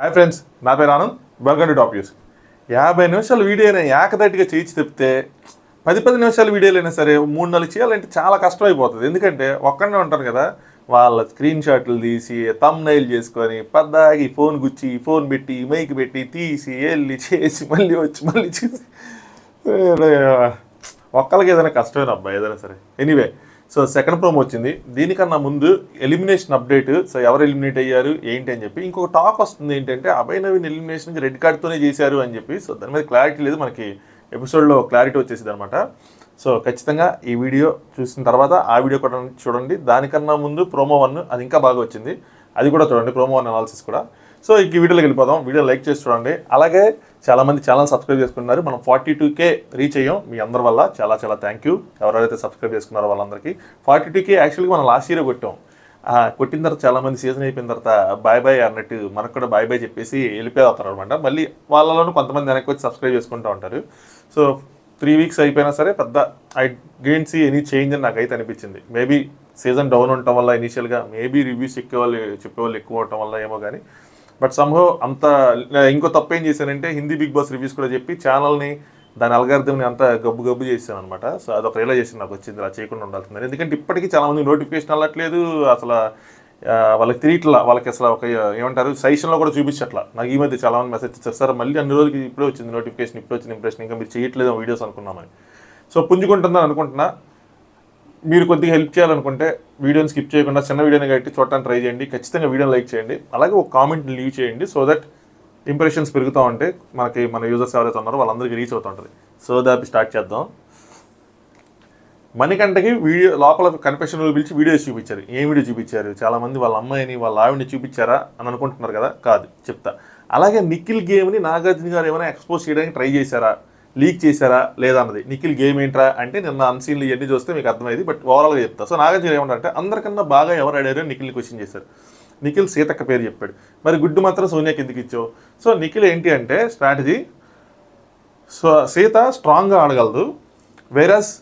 Hi friends, నా పేరు Anand. Welcome to top news. 50 నిమిషాల వీడియోని ఏకదటిగా చేయించి చెప్తే 10 నిమిషాల వీడియోలైనా సరే 3-4 చేయాలంటే చాలా కష్టమైపోతుంది. ఎందుకంటే ఒక్కడే ఉంటారు కదా, వాళ్ళ స్క్రీన్ షాట్లు తీసి థంబ్నెయిల్ చేసుకొని పద్దాకి ఈ ఫోన్ గుచ్చి ఫోన్ పెట్టి మైక్ పెట్టి తీసి వెళ్ళి చేసి మళ్ళీ వచ్చి మళ్ళీ చేసి ఒక్కళ్ళకి ఏదైనా కష్టమైన అబ్బాయి ఏదైనా సరే. ఎనీవే, సో సెకండ్ ప్రోమో వచ్చింది. దీనికన్నా ముందు ఎలిమినేషన్ అప్డేట్. సో ఎవరు ఎలిమినేట్ అయ్యారు ఏంటి అని చెప్పి ఇంకొక టాక్ వస్తుంది. ఏంటంటే అభయ్ నవీన్ ఎలిమినేషన్కి రెడ్ కార్డ్తోనే చేశారు అని చెప్పి. సో దాని మీద క్లారిటీ లేదు, మనకి ఎపిసోడ్లో క్లారిటీ వచ్చేసింది అనమాట. సో ఖచ్చితంగా ఈ వీడియో చూసిన తర్వాత ఆ వీడియో కూడా చూడండి. దానికన్నా ముందు ప్రోమో 1 అది ఇంకా బాగా వచ్చింది, అది కూడా చూడండి, ప్రోమో 1 అనాలిసిస్ కూడా. సో ఈ వీడియోలోకి వెళ్ళిపోదాం. వీడియో లైక్ చేసి చూడండి. అలాగే చాలామంది ఛానల్ సబ్స్క్రైబ్ చేసుకున్నారు. మనం 42K రీచ్ అయ్యాం మీ అందరి వల్ల. చాలా చాలా థ్యాంక్ యూ ఎవరైతే సబ్స్క్రైబ్ చేసుకున్నారో వాళ్ళందరికీ. 42K యాక్చువల్గా మనం లాస్ట్ ఇయర్ కొట్టాం. కొట్టిన తర్వాత చాలామంది సీజన్ అయిపోయిన తర్వాత బాయ్ బాయ్ అన్నట్టు మనకు కూడా బాయ్ బాయ్ చెప్పేసి వెళ్ళిపోతారు అనమాట. మళ్ళీ వాళ్ళలోనూ కొంతమంది వెనక్కి వచ్చి సబ్స్క్రైబ్ చేసుకుంటూ ఉంటారు. సో 3 వీక్స్ అయిపోయినా సరే పెద్ద I don't see any change అని నాకైతే అనిపించింది. మేబీ సీజన్ డౌన్ ఉండటం వల్ల ఇనీషియల్గా మేబీ రివ్యూస్ చెప్పేవాళ్ళు ఎక్కువ అవటం వల్ల ఏమో కానీ, బట్ సమ్హో అంత ఇంకో తప్పు ఏం చేశానంటే హిందీ బిగ్ బాస్ రివ్యూస్ కూడా చెప్పి ఛానల్ని దాని అల్గారిథంని అంతా గబ్బు చేశాను అనమాట. సో అదొక రియలైజేషన్ నాకు వచ్చింది, అలా చేయకుండా ఉండాల్సిందని. ఎందుకంటే ఇప్పటికీ చాలామంది నోటిఫికేషన్ వెళ్ళట్లేదు, అసలు వాళ్ళకి తిరిగిట్లా, వాళ్ళకి అసలు ఒక ఏమంటారు సజెషన్లో కూడా చూపించట్లా. నాకు ఈ మధ్య చాలామంది మెసేజ్ ఇచ్చారు, సార్ మళ్ళీ అన్ని రోజులకి ఇప్పుడే వచ్చింది నోటిఫికేషన్, ఇప్పుడే వచ్చింది ఇంప్రెషన్, ఇంకా మీరు చేయట్లేదు వీడియోస్ అనుకున్నామని. సో పుంజుకుంటుందని అనుకుంటున్నా. మీరు కొద్దిగా హెల్ప్ చేయాలనుకుంటే వీడియోని స్కిప్ చేయకుండా చిన్న వీడియోని కట్టి చూడటానికి ట్రై చేయండి. ఖచ్చితంగా వీడియోని లైక్ చేయండి, అలాగే ఒక కామెంట్ లీవ్ చేయండి. సో దట్ ఇంప్రెషన్స్ పెరుగుతూ ఉంటే మన యూజర్స్ ఎవరైతే ఉన్నారో వాళ్ళందరికీ రీచ్ అవుతుంటుంది. సో దాన్ని స్టార్ట్ చేద్దాం. మణికంఠకి వీడియో లోపల కన్ఫెషన్లో పిలిచి వీడియోస్ చూపించారు. ఏం వీడియో చూపించారు? చాలామంది వాళ్ళ అమ్మాయిని వాళ్ళ ఆవిడని చూపించారా అని అనుకుంటున్నారు కదా, కాదు చెప్తా. అలాగే నిఖిల్ గేమ్ని నాగార్జున గారు ఏమైనా ఎక్స్పోజ్ చేయడానికి ట్రై చేశారా, లీక్ చేశారా లేదా అన్నది. నిఖిల్ గేమ్ ఏంట్రా అంటే నిన్న అన్సీన్లు ఇవన్నీ చూస్తే మీకు అర్థమైంది, బట్ ఓవరాల్గా చెప్తా. సో నాగార్జున ఏమంటారంటే అందరికన్నా బాగా ఎవరు ఆడారో నిఖిల్ని క్వశ్చన్ చేశారు. నిఖిల్ సీతక్క పేరు చెప్పాడు. మరి గుడ్డు మాత్రం సోనియాకి ఎందుకు ఇచ్చావు? సో నిఖిల్ ఏంటి అంటే స్ట్రాటజీ, సో సీత స్ట్రాంగ్గా ఆడగలదు, వేరస్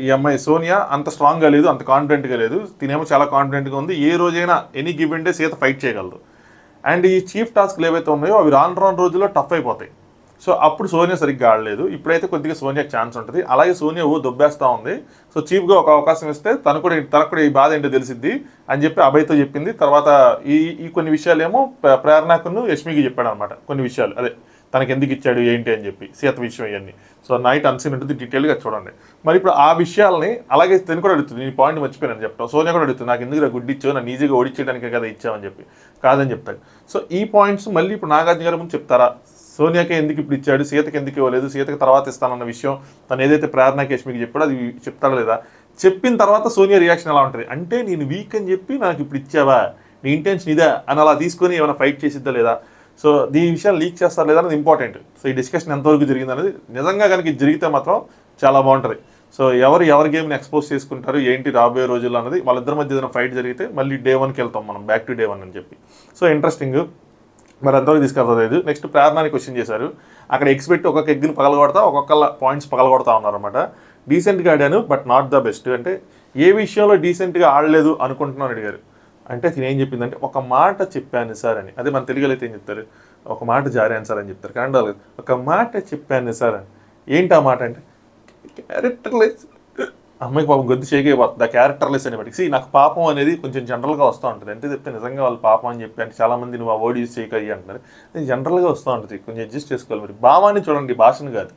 ఈ అమ్మాయి సోనియా అంత స్ట్రాంగ్గా లేదు, అంత కాన్ఫిడెంట్గా లేదు. తినేమో చాలా కాన్ఫిడెంట్గా ఉంది. ఏ రోజైనా any given day Sita fight చేయగలదు. అండ్ ఈ చీఫ్ టాస్క్లు ఏవైతే ఉన్నాయో అవి రాను రోజుల్లో టఫ్ అయిపోతాయి. సో అప్పుడు సోనియా సరిగ్గా ఆడలేదు. ఇప్పుడైతే కొద్దిగా సోనియాకి ఛాన్స్ ఉంటుంది. అలాగే సోనియా దొబ్బేస్తూ ఉంది. సో చీఫ్గా ఒక అవకాశం ఇస్తే తనకు కూడా ఈ బాధ ఏంటో తెలిసిద్ది అని చెప్పి అభయ్తో చెప్పింది. తర్వాత ఈ కొన్ని విషయాలు ఏమో ప్రేరణకును యష్మికి చెప్పాడు అనమాట. కొన్ని విషయాలు అదే తనకి ఎందుకు ఇచ్చాడు ఏంటి అని చెప్పి సీత విషయం ఇవన్నీ. సో నైట్ అన్సీన్ ఉంటుంది, డీటెయిల్గా చూడండి. మరి ఇప్పుడు ఆ విషయాల్ని అలాగే తను కూడా అడుగుతుంది. ఈ పాయింట్ మర్చిపోయాను చెప్తాను. సోనియా కూడా అడుగుతుంది, నాకు ఎందుకు గుడ్డి ఇచ్చావు, నన్ను ఈజీగా ఓడిచ్చేయడానికే కదా ఇచ్చామని చెప్పి. కాదని చెప్తాడు. సో ఈ పాయింట్స్ మళ్ళీ ఇప్పుడు నాగార్జున గారి ముందు చెప్తారా? సోనియాకి ఎందుకు ఇప్పుడు ఇచ్చాడు, సీతకి ఎందుకు ఇవ్వలేదు, సీతకి తర్వాత ఇస్తానన్న విషయం తను ఏదైతే ప్రేరణ యష్మికి చెప్పాడో అది చెప్తాడా లేదా? చెప్పిన తర్వాత సోనియా రియాక్షన్ ఎలా ఉంటుంది అంటే నేను వీక్ అని చెప్పి నాకు ఇప్పుడు ఇచ్చావా, నీ ఇంటెన్షన్ ఇదా అని అలా తీసుకొని ఏమైనా ఫైట్ చేసిద్దా లేదా? సో దీని విషయాలు లీక్ చేస్తారు లేదా అనేది ఇంపార్టెంట్. సో ఈ డిస్కషన్ ఎంతవరకు జరిగింది అనేది నిజంగా కనుక ఇది జరిగితే మాత్రం చాలా బాగుంటుంది. సో ఎవరి గేమ్ని ఎక్స్పోజ్ చేసుకుంటారు ఏంటి రాబోయే రోజుల్లో అన్నది, వాళ్ళిద్దరి మధ్య ఏదైనా ఫైట్ జరిగితే మళ్ళీ Day 1కి వెళ్తాం మనం, బ్యాక్ టు Day 1 అని చెప్పి. So interesting. మరి ఎంతవరకు తీసుకెళ్తుంది. నెక్స్ట్ ప్రేరణని క్వశ్చన్ చేశారు. అక్కడ ఎక్స్పెక్ట్ ఒక్కొక్క ఎగ్ని పగలగొడతా, ఒక్కొక్క పాయింట్స్ పగలగొడతా ఉన్నారన్నమాట. డీసెంట్గా ఆడాను బట్ నాట్ ద బెస్ట్. అంటే ఏ విషయంలో డీసెంట్గా ఆడలేదు అనుకుంటున్నాను అడిగారు. అంటే నేను చెప్పింది అంటే ఒక మాట చెప్పాను సార్ అని. అదే మన తెలుగులో అయితే ఏం చెప్తారు, ఒక మాట జారాను సార్ అని చెప్తారు. కన్నడలో ఒక మాట చెప్పాను సార్ అని. ఏంటి ఆ మాట అంటే క్యారెక్టర్లెస్. అమ్మాయికి పాపం గొద్దు చేయకపోతుంది ఆ క్యారెక్టర్లెస్ అని బట్టి. నాకు పాపం అనేది కొంచెం జనరల్గా వస్తూ ఉంటుంది. అంటే చెప్తే నిజంగా వాళ్ళు పాపం అని చెప్పి అంటే చాలామంది నువ్వు ఆ వర్డ్ యూజ్ చేయకయ్యి అంటున్నారు. అది జనరల్గా వస్తూ ఉంటుంది, కొంచెం అడ్జస్ట్ చేసుకోవాలి. మరి భావాన్ని చూడండి, భాషను కాదు.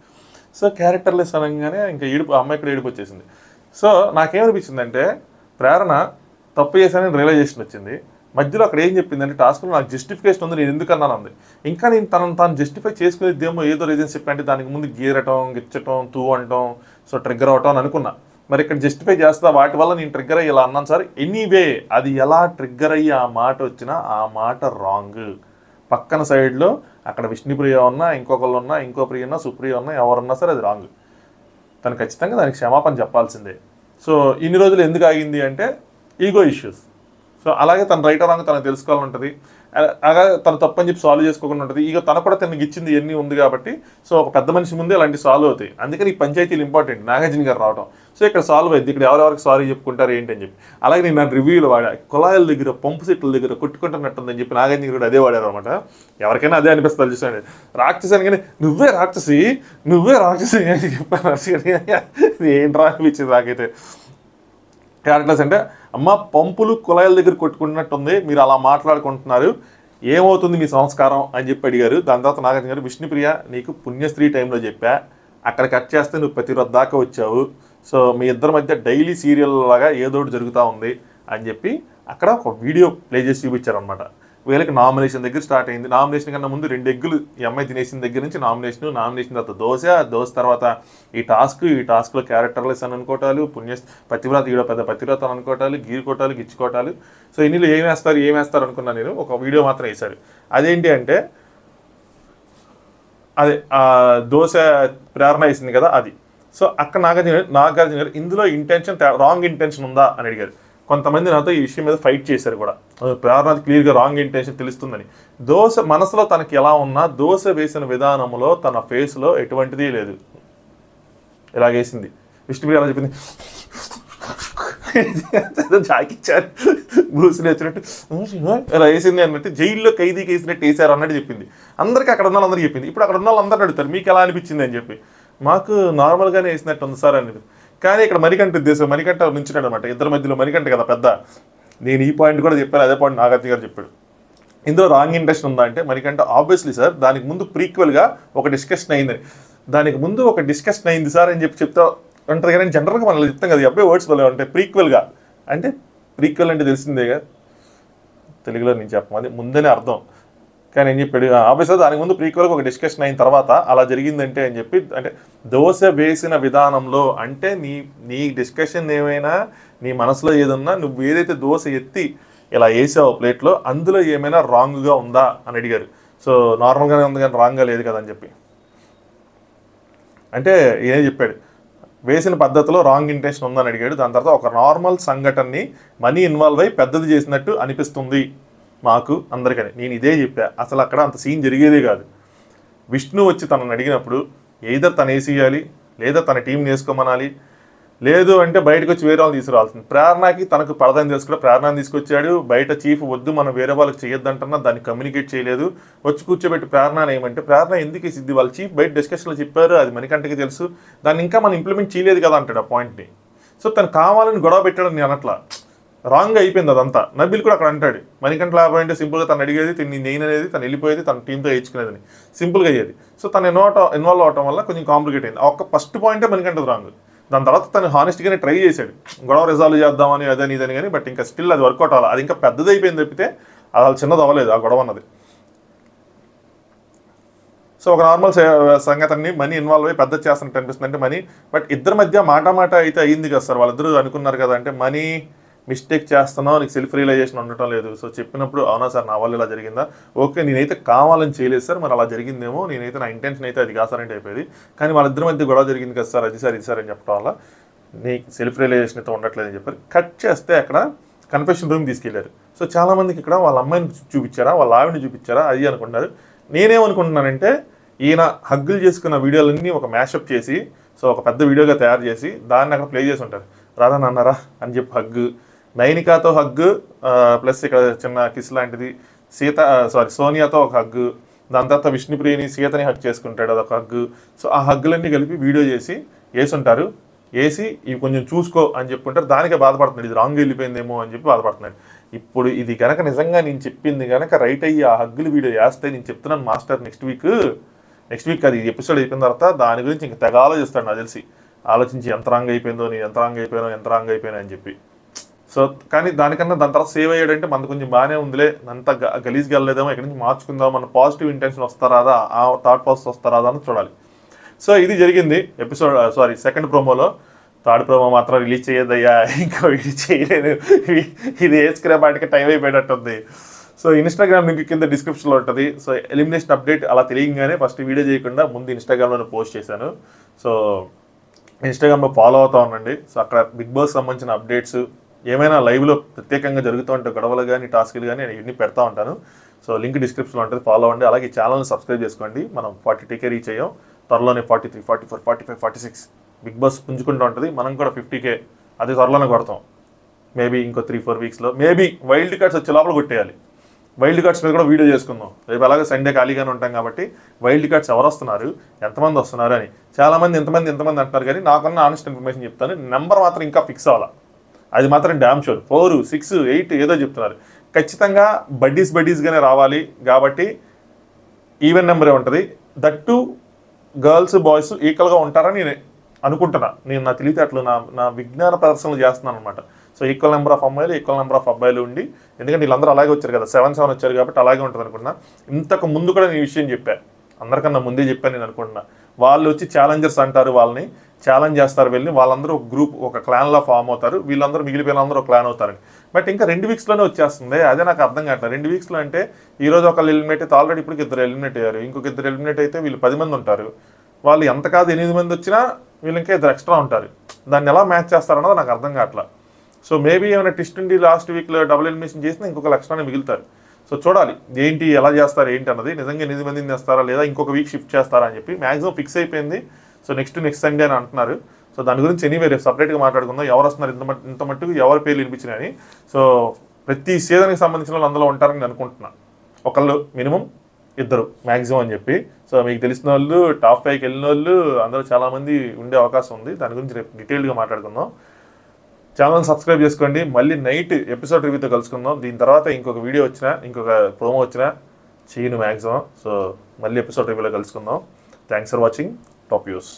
సో క్యారెక్టర్లెస్ అనగానే ఇంకా అమ్మాయి కూడా ఏడుపు వచ్చేసింది. సో నాకేమనిపించింది అంటే ప్రేరణ తప్పు చేశానని రియలైజేషన్ వచ్చింది. మధ్యలో అక్కడ ఏం చెప్పిందంటే టాస్క్లో నాకు జస్టిఫికేషన్ ఉంది, నేను ఎందుకు అన్నాను అంది. ఇంకా నేను తాను జస్టిఫై చేసుకునేదేమో ఏదో రీజన్స్ చెప్పంటే దానికి ముందు గీరటం, గిచ్చటం, తూ అంటాం, సో ట్రిగ్గర్ అవటం అని అనుకున్నా. మరి ఇక్కడ జస్టిఫై చేస్తా వాటి వల్ల నేను ట్రిగ్గర్ అయ్యి ఇలా అన్నాను సార్. ఎనీవే అది ఎలా ట్రిగ్గర్ అయ్యి ఆ మాట వచ్చినా ఆ మాట రాంగ్. పక్కన సైడ్లో అక్కడ విష్ణుప్రియ ఉన్నా, ఇంకొకళ్ళు ఉన్నా, ఇంకో ప్రియ ఉన్నా, సుప్రియ ఉన్నా, ఎవరున్నా సరే అది రాంగ్. తను ఖచ్చితంగా దానికి క్షమాపణ చెప్పాల్సిందే. సో ఇన్ని రోజులు ఎందుకు ఆగింది అంటే ఈగో ఇష్యూస్. సో అలాగే తన రైట్ రాంగ్ తనకు తెలుసుకోవాలని ఉంటుంది. అలా తన తప్పని చెప్పి సాల్వ్ చేసుకోకుండా ఉంటుంది. ఇక తన కూడా తనకి ఇచ్చింది ఎన్ని ఉంది కాబట్టి సో ఒక పెద్ద మనిషి ముందే అలాంటి సాల్వ్ అవుతాయి. అందుకని ఈ పంచాయతీలు ఇంపార్టెంట్. నాగార్జున గారు రావడం సో ఇక్కడ సాల్వ్ అయింది. ఇక్కడ ఎవరెవరికి సారీ చెప్పుకుంటారు ఏంటి అని చెప్పి. అలాగే నేను నా రివ్యూలు వాడా, కుళాయిల దగ్గర పంపు సెట్ల దగ్గర కొట్టుకుంటున్నట్టుందని చెప్పి నాగార్జున గారు అదే వాడారు అనమాట. ఎవరికైనా అదే అనిపిస్తుంది చూసాను. రాక్షసి అని కానీ నువ్వే రాక్షసి అని చెప్పాను. ఏంట్రా అనిపించింది నాకైతే. క్యారెక్టర్స్ అంటే అమ్మ పంపులు కుళాయిల దగ్గర కొట్టుకుంటున్నట్టుంది, మీరు అలా మాట్లాడుకుంటున్నారు, ఏమవుతుంది మీ సంస్కారం అని చెప్పి అడిగారు. దాని తర్వాత నాగార్జున గారు విష్ణుప్రియ నీకు పుణ్యస్త్రీ టైంలో చెప్పా, అక్కడ కట్ చేస్తే నువ్వు ప్రతిరోజు దాకా వచ్చావు, సో మీ ఇద్దరి మధ్య డైలీ సీరియల్ లాగా ఏదో ఒకటి జరుగుతూ ఉంది అని చెప్పి అక్కడ ఒక వీడియో ప్లే చేసి చూపించారనమాట. వీళ్ళకి నామినేషన్ దగ్గర స్టార్ట్ అయింది. నామినేషన్ కన్నా ముందు 2 ఎగ్గులు ఈ అమ్మాయి తినేసిన దగ్గర నుంచి నామినేషన్ తర్వాత దోశ తర్వాత ఈ టాస్క్లో క్యారెక్టర్లెస్ అని అనుకోవటాలు, పతివ్రత ఈడో పెద్ద పతివ్రత అని అనుకోవటాలు, గీరుకోవటాలు, గిచ్చుకోవటాలు. సో ఇన్నిలో ఏమేస్తారు అనుకున్నాను నేను. ఒక వీడియో మాత్రం వేశారు. అదేంటి అంటే అదే దోశ ప్రేరణ వేసింది కదా అది. సో అక్కడ నాగార్జున గారు ఇందులో రాంగ్ ఇంటెన్షన్ ఉందా అని అడిగారు. కొంతమంది నాతో ఈ విషయం మీద ఫైట్ చేశారు కూడా. ప్రేరణ క్లియర్గా రాంగ్ ఇంటెన్షన్ తెలుస్తుందని. దోశ మనసులో తనకి ఎలా ఉన్నా దోశ వేసిన విధానంలో తన ఫేస్లో ఎటువంటిది లేదు. ఇలాగేసింది. విష్ణుప్రియ అలా చెప్పింది, జాకిచ్చారు బ్రూస్ లీ వచ్చినట్టు ఇలా వేసింది అన్నట్టు, జైల్లో ఖైదీకి వేసినట్టు వేసారు అన్నట్టు చెప్పింది. అందరికీ అక్కడ ఉన్న వాళ్ళందరూ చెప్పింది. ఇప్పుడు అక్కడ ఉన్న వాళ్ళందరూ అడుగుతారు మీకు ఎలా అనిపించింది అని చెప్పి. మాకు నార్మల్గానే వేసినట్టు ఉంది సార్ అని. కానీ ఇక్కడ మణికంఠ ఉద్దేశం, మణికంఠ నుంచున్నాడు అనమాట. ఇద్దరి మధ్యలో మణికంఠ కదా పెద్ద. నేను ఈ పాయింట్ కూడా చెప్పాను, అదే పాయింట్ నాగార్జున గారు చెప్పాడు. ఇందులో రాంగ్ ఇంటెన్షన్ ఉందా అంటే మణికంఠ ఆబ్వియస్లీ సార్ దానికి ముందు ప్రీక్వెల్గా ఒక డిస్కషన్ అయిందని, దానికి ముందు ఒక డిస్కషన్ అయింది సార్ అని చెప్తా అంటారు. కానీ జనరల్గా మనం చెప్తాం కదా, అబ్బాయి వర్డ్స్ వల్ల ఉంటాయి. ప్రీక్వెల్గా అంటే ప్రీక్వెల్ అంటే తెలిసిందేగా, తెలుగులో నేను చెప్పమని ముందనే అర్థం. కానీ ఏం చెప్పాడు, ఆబ్వియస్గా దానికి ముందు ప్రీక్వెల్గా ఒక డిస్కషన్ అయిన తర్వాత అలా జరిగిందంటే అని చెప్పి, అంటే దోశ వేసిన విధానంలో అంటే నీ డిస్కషన్ ఏమైనా నీ మనసులో ఏదన్నా నువ్వు ఏదైతే దోశ ఎత్తి ఇలా వేసావు ప్లేట్లో అందులో ఏమైనా రాంగ్గా ఉందా అని అడిగారు. సో నార్మల్గానే ఉంది కానీ రాంగ్గా లేదు కదా అని చెప్పి అంటే ఏం చెప్పాడు, వేసిన పద్ధతిలో రాంగ్ ఇంటెన్షన్ ఉందని అడిగాడు. దాని తర్వాత ఒక నార్మల్ సంఘటనని మనీ ఇన్వాల్వ్ అయ్యి పెద్దది చేసినట్టు అనిపిస్తుంది మాకు అందరికని. నేను ఇదే చెప్పా, అసలు అక్కడ అంత సీన్ జరిగేదే కాదు. విష్ణు వచ్చి తనని అడిగినప్పుడు ఎయిదర్ తను వేసేయాలి లేదా తన టీంని వేసుకోమనాలి, లేదు అంటే బయటకు వచ్చి వేరే వాళ్ళని తీసుకురావాల్సింది. ప్రేరణకి తనకు పరదని తెలుసుకుంటే ప్రేరణని తీసుకొచ్చాడు. బయట చీఫ్ వద్దు మనం వేరే వాళ్ళకి చేయొద్దంటున్నా దాన్ని కమ్యూనికేట్ చేయలేదు. వచ్చి కూర్చోబెట్టి ప్రేరణ ఏమంటే ప్రేరణ ఎందుకు వేసిద్ది, వాళ్ళ చీఫ్ బయట డిస్కషన్లో చెప్పారు, అది మణికంఠకి తెలుసు, దాన్ని ఇంకా మనం ఇంప్లిమెంట్ చేయలేదు కదా అంటాడు ఆ పాయింట్ని. సో తను కావాలని గొడవ పెట్టాడు నేను అనట్లా, రాంగ్ అయిపోయింది అదంతా. నబిల్ కూడా అక్కడ అంటాడు మణికంఠ లాభం అంటే సింపుల్గా తను అడిగేది నేను అనేది తను వెళ్ళిపోయేది తన టీంతో వేయించుకునేదని సింపుల్గా అయ్యేది. సో తను ఇన్వాల్వ్ అవటం వల్ల కొంచెం కాంప్లికేట్ అయింది. ఒక ఫస్ట్ పాయింటే మణికంఠది రాంగ్. దాని తర్వాత తను హానెస్ట్గానే ట్రై చేశాడు గొడవ రిజాల్వ్ చేద్దామని అదని ఇదని, కానీ బట్ ఇంకా స్టిల్ అది వర్కౌట్ అవ్వాలి. అది ఇంకా పెద్దది అయిపోయింది తప్పితే అది చిన్నది అవ్వలేదు ఆ గొడవ అన్నది. సో ఒక నార్మల్ సంగతిని మనీ ఇన్వాల్వ్ అయ్యి పెద్ద చేస్తున్నట్టు అనిపిస్తుంది అంటే మనీ. బట్ ఇద్దరి మధ్య మాట అయితే అయ్యింది కదా సార్, వాళ్ళిద్దరూ అనుకున్నారు కదా అంటే మనీ మిస్టేక్ చేస్తున్నావు, నీకు సెల్ఫ్ రియలైజేషన్ ఉండటం లేదు. సో చెప్పినప్పుడు అవునా సార్ నా వల్ల ఇలా జరిగిందా, ఓకే నేనైతే కావాలని చేయలేదు సార్, మరి అలా జరిగిందేమో, నేనైతే నా ఇంటెన్షన్ అయితే అది కాదు సార్ అంటే అయిపోయింది. కానీ వాళ్ళిద్దరి మధ్య గొడవ జరిగింది కదా సార్, అది సార్ ఇది సార్ అని చెప్పడం వల్ల నీకు సెల్ఫ్ రియలైజేషన్ అయితే ఉండట్లేదని చెప్పారు. కట్ చేస్తే అక్కడ కన్ఫెషన్ రూమ్ తీసుకెళ్లారు. సో చాలామందికి ఇక్కడ వాళ్ళ అమ్మాయిని చూపించారా వాళ్ళ ఆవిడని చూపించారా అది అనుకుంటున్నారు. నేనేమనుకుంటున్నానంటే ఈయన హగ్గులు చేసుకున్న వీడియోలన్నీ ఒక మ్యాషప్ చేసి సో ఒక పెద్ద వీడియోగా తయారు చేసి దాన్ని అక్కడ ప్లే చేసి ఉంటారు. రాధా నాన్నారా అని చెప్పి హగ్గు, నైనికాతో హగ్గు ప్లస్ ఇక్కడ చిన్న కిస్ లాంటిది, సోనియాతో ఒక హగ్గు, దాని తర్వాత విష్ణుప్రియని సీతని హగ్ చేసుకుంటాడు అదొక హగ్గు. సో ఆ హగ్గులన్నీ కలిపి వీడియో చేసి వేసుంటారు. వేసి ఇవి కొంచెం చూసుకో అని చెప్పుకుంటారు. దానికే బాధపడుతున్నాడు, ఇది రాంగ్ వెళ్ళిపోయిందేమో అని చెప్పి బాధపడుతున్నాడు. ఇప్పుడు ఇది కనుక నిజంగా నేను చెప్పింది కనుక రైట్ అయ్యి ఆ హగ్గులు వీడియో వేస్తే నేను చెప్తున్నాను మాస్టర్ నెక్స్ట్ వీక్ అది ఎపిసోడ్ అయిపోయిన తర్వాత దాని గురించి ఇంకా తెగ ఆలోచిస్తాడు నాకు తెలిసి. ఆలోచించి ఎంత రాంగ్ అయిపోయిందో, నేను ఎంత రాంగ్ అయిపోయాను అని చెప్పి. సో కానీ దానికన్నా దాని తర్వాత సేవ్ అయ్యాడంటే మనకు కొంచెం బాగానే ఉందిలే, అంత గలీజ్గా వెళ్ళలేదేమో, ఎక్కడి నుంచి మార్చుకుందాం, మన పాజిటివ్ ఇంటెన్షన్ వస్తారాదా, ఆ థాట్ ప్రాసెస్ వస్తారాదా అని చూడాలి. సో ఇది జరిగింది సెకండ్ ప్రోమోలో. థర్డ్ ప్రోమో మాత్రం రిలీజ్ చేయొద్దయ్యా, ఇంకా ఇది చేయలేదు, ఇది వేసుకునే వాటికి టైం అయిపోయినట్టుంది. సో ఇన్స్టాగ్రామ్ లింక్ కింద డిస్క్రిప్షన్లో ఉంటుంది. సో ఎలిమినేషన్ అప్డేట్ అలా తెలియగానే ఫస్ట్ వీడియో చేయకుండా ముందు ఇన్స్టాగ్రామ్లో పోస్ట్ చేశాను. సో ఇన్స్టాగ్రామ్లో ఫాలో అవుతూ ఉండండి. సో అక్కడ బిగ్ బాస్ సంబంధించిన అప్డేట్స్ ఏమైనా లైవ్లో ప్రత్యేకంగా జరుగుతూ ఉంటే గొడవలు కానీ టాస్క్లు కానీ నేను ఇవన్నీ పెడతా ఉంటాను. సో లింక్ డిస్క్రిప్షన్లో ఉంటుంది, ఫాలో అవ్వండి. అలాగే ఈ ఛానల్ని సబ్స్క్రైబ్ చేసుకోండి. మనం 40K రీచ్ అయ్యాం, త్వరలోనే 43, 44, 45, 46 బిగ్ బాస్ పుంజుకుంటూ ఉంటుంది. మనం కూడా 50K అది త్వరలోనే కొడతాం. మేబీ ఇంకో 3-4 వీక్స్లో, మేబీ వైల్డ్ కార్డ్స్ వచ్చే లోపల కొట్టేయాలి. వైల్డ్ కార్డ్స్ మీద కూడా వీడియో చేసుకుందాం. రేపు అలాగే సండే ఖాళీగానే ఉంటాం కాబట్టి వైల్డ్ కార్డ్స్ ఎవరు వస్తున్నారు, ఎంతమంది వస్తున్నారు అని చాలామంది ఎంతమంది అంటున్నారు. కానీ నాకన్నా ఆనెస్ట్ ఇన్ఫర్మేషన్ చెప్తాను, నెంబర్ మాత్రం ఇంకా ఫిక్స్ అవ్వాలి. అది మాత్రం డ్యామ్ షూర్. 4, 6, 8 ఏదో చెప్తున్నారు. ఖచ్చితంగా బడ్డీస్గానే రావాలి కాబట్టి ఈవెన్ నెంబరే ఉంటుంది. దట్ టు గర్ల్స్ బాయ్స్ ఈక్వల్గా ఉంటారని నేను అనుకుంటున్నా. నేను నా తెలివితేటలు నా విజ్ఞాన ప్రదర్శనలు చేస్తున్నాను అనమాట. సో ఈక్వల్ నెంబర్ ఆఫ్ అమ్మాయిలు, ఈక్వల్ నెంబర్ ఆఫ్ అబ్బాయిలు ఉండి, ఎందుకంటే వీళ్ళందరూ అలాగే వచ్చారు కదా, 7-7 వచ్చారు కాబట్టి అలాగే ఉంటుంది అనుకున్నా. ఇంతకు ముందు కూడా నేను ఈ విషయం చెప్పాను, అందరికన్నా ముందే చెప్పాను నేను అనుకుంటున్నా. వాళ్ళు వచ్చి ఛాలెంజర్స్ అంటారు, వాళ్ళని ఛాలెంజ్ చేస్తారు, వెళ్ళి వాళ్ళందరూ ఒక గ్రూప్, ఒక క్లాన్లో ఫామ్ అవుతారు, వీళ్ళందరూ మిగిలిపోయిన అందరూ ఒక క్లాన్ అవుతారని. బట్ ఇంకా 2 వీక్స్లోనే వచ్చేస్తుంది. అదే నాకు అర్థం కావట్లేదు. 2 వీక్స్లో అంటే ఈరోజు ఒకళ్ళు ఎలిమినేట్ అయితే ఆల్రెడీ ఇప్పటికి 2 ఎలిమినేట్ అయ్యారు. ఇంకొక 2 ఎలిమినేట్ అయితే వీళ్ళు 10 మంది ఉంటారు. వాళ్ళు ఎంత కాదు 8 మంది వచ్చినా వీళ్ళు ఇంకా 2 ఎక్స్ట్రా ఉంటారు. దాన్ని ఎలా మ్యాచ్ చేస్తారన్నది నాకు అర్థం కావట్లా. సో మేబీ ఏమైనా ట్విస్ట్ ఉండి లాస్ట్ వీక్లో డబుల్ ఎలిమినేషన్ చేసినా ఇంకొక ఎక్స్ట్రానే మిగులుతారు. సో చూడాలి ఏంటి, ఎలా చేస్తారు ఏంటి అన్నది. నిజంగా 8 మందిని చేస్తారా లేదా ఇంకొక వీక్ షిఫ్ట్ చేస్తారా అని చెప్పి మ్యాక్సిమం ఫిక్స్ అయిపోయింది. సో నెక్స్ట్ సండే అని అంటున్నారు. సో దాని గురించి ఎనీవే రేపు సపరేట్గా మాట్లాడుకుందాం. ఎవరు వస్తున్నారు, ఇంత మట్టుకు ఎవరి పేర్లు వినిపించినాయని. సో ప్రతి సీజన్కి సంబంధించిన వాళ్ళు అందులో ఉంటారని నేను అనుకుంటున్నా. ఒకళ్ళు మినిమం 2 మ్యాక్సిమం అని చెప్పి. సో మీకు తెలిసిన వాళ్ళు, టాప్ 5కి వెళ్ళిన వాళ్ళు అందరూ చాలామంది ఉండే అవకాశం ఉంది. దాని గురించి రేపు డీటెయిల్గా మాట్లాడుకుందాం. ఛానల్ సబ్స్క్రైబ్ చేసుకోండి. మళ్ళీ నైట్ ఎపిసోడ్ రివ్యూతో కలుసుకుందాం. దీని తర్వాత ఇంకొక వీడియో వచ్చినా, ఇంకొక ప్రోమో వచ్చినా చేయను మ్యాక్సిమం. సో మళ్ళీ ఎపిసోడ్ రివ్యూలో కలుసుకుందాం. Thanks for watching. Top use.